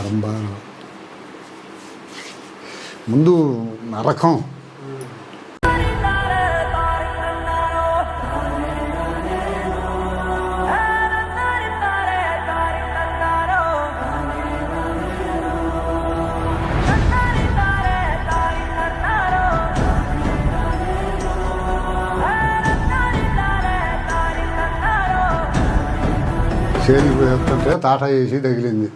నరంబా ముందు నరకం. చేనికి పోతుంటే తాటా వేసి తగిలింది.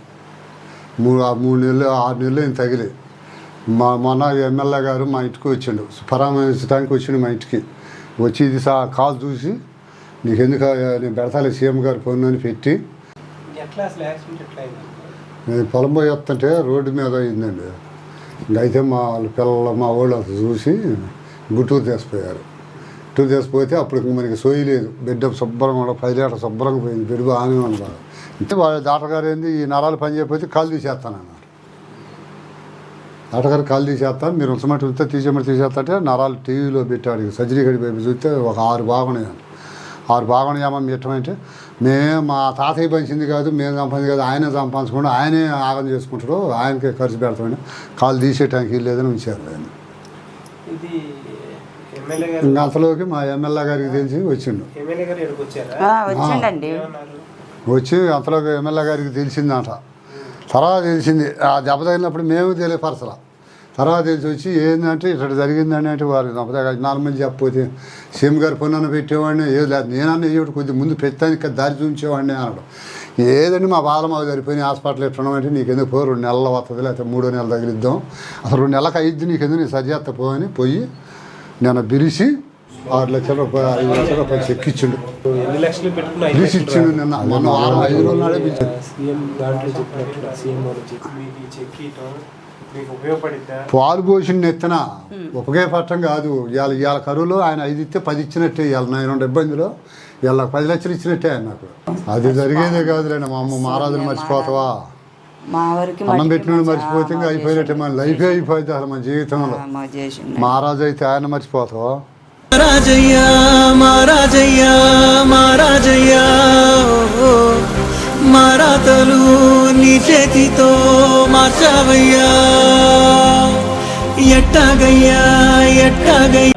3 నెలలు 6 నెలలు ఆయన తగిలి. మొన్న ఎమ్మెల్యే గారు మా ఇంటికి వచ్చిండు, పరామర్శించడానికి వచ్చిండు మా ఇంటికి. వచ్చి ఇది కాల్ చూసి నీకు ఎందుకు నేను పెడతాలే సీఎం గారు ఫోన్ అని పెట్టి, నేను పొలం పోయి వస్తుంటే రోడ్డు మీద అయిందండి. అయితే మా వాళ్ళు అంత చూసి గుంటూరు తీసిపోయారు. గుంటూరు తీసిపోతే అప్పుడు మనకి సోయి లేదు. బిడ్డ శుభ్రంగా 10 లీటర్ శుభ్రంగా పోయింది. బిడ్డ బాగానే ఉంది. అంటే వాళ్ళ డాక్టర్ గారు ఏంది, ఈ నరాలు పని చేయకపోతే కాలు తీసేస్తానన్నారు. డాక్టర్ గారు కాలు తీసేస్తాను, మీరు ఉంచమంటే ఉంటే తీసేస్తే నరాలు టీవీలో పెట్టాడు. సర్జరీ గడి పోయి చూస్తే ఒక 6 బాగున్నాయి. 6 బాగున్నాయమ్మా మీటమంటే, మేము మా తాతయ్య పంచింది కాదు, మేము సంపాదించింది కాదు, ఆయనే సంపాదించుకుంటూ ఆయనే ఆగం చేసుకుంటారు, ఆయనకే ఖర్చు పెడతామని కాలు తీసేయడానికి లేదని ఉంచారు. ఇంకా అంతలోకి మా ఎమ్మెల్యే గారికి తెలిసి వచ్చిండు. వచ్చి అంతలోకి ఎమ్మెల్యే గారికి తెలిసిందంట. తర్వాత తెలిసింది, ఆ దెబ్బ తగిలినప్పుడు మేము తెలియపరచలా. తర్వాత తెలిసి వచ్చి ఏంటంటే ఇక్కడ జరిగిందని అంటే వారు 4 మంది చెప్పకపోతే సీఎం గారు పొన్న పెట్టేవాడిని, ఏది లేదు నేనన్నా ఏమిటి కొద్దిగా ముందు పెట్టడానికి దారి చూపించేవాడిని అన్నాడు. ఏదండి మా బాధ మాకు సరిపోయి హాస్పిటల్ ఎట్టున్నామంటే నీకు ఎందుకు 2 నెలలు వస్తుంది, లేకపోతే 3 నెలలు తగిలిద్దాం, అసలు 2 నెలలకు అయ్యిద్ది నీకు ఎందుకు, నీ సరిచేస్తా పోని పోయి నేను బిరిసి 6 లక్షల రూపాయలు 5 లక్షల రూపాయలు చెక్ ఇచ్చిండు. బిరిసి ఇచ్చిండు. మొన్న వారం 5 రోజులు నాడే పాలు పోసిన ఎత్తున ఉపయోగపడటం కాదు. ఇవాళ కరువులో ఆయన 5 ఇస్తే 10 ఇచ్చినట్టే. ఇవాళ నేను ఇబ్బందిలో ఇవాళ 10 లక్షలు ఇచ్చినట్టే ఆయన నాకు. అది జరిగేదే కాదులేండి. మా అమ్మ మహారాజుని మర్చిపోతావా, అన్నం పెట్టిన మర్చిపోతే ఇంకా అయిపోయినట్టే. మన లైఫే అయిపోయింది అసలు మన జీవితంలో. మహారాజు అయితే ఆయన మర్చిపోతావా. రాజయ్యా మహారాజయ్యా మహారాజయ్యా మారాతలు నీ చేతితో మార్చావయ్యా, ఎట్టాగయ్యా ఎట్టాగయ్యా.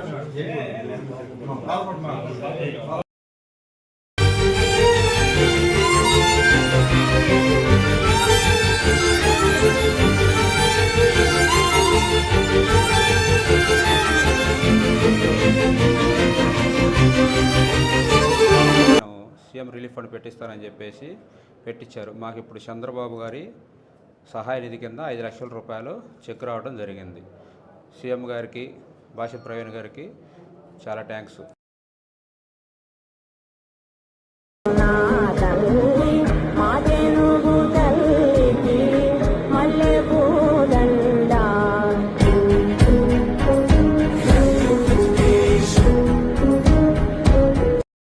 సీఎం రిలీఫ్ ఫండ్ పెట్టిస్తానని చెప్పేసి పెట్టించారు. మాకు ఇప్పుడు చంద్రబాబు గారి సహాయ నిధి కింద 5 లక్షల రూపాయలు చెక్ రావడం జరిగింది. సీఎం గారికి, భాష ప్రవీణ్ గారికి చాలా థ్యాంక్స్.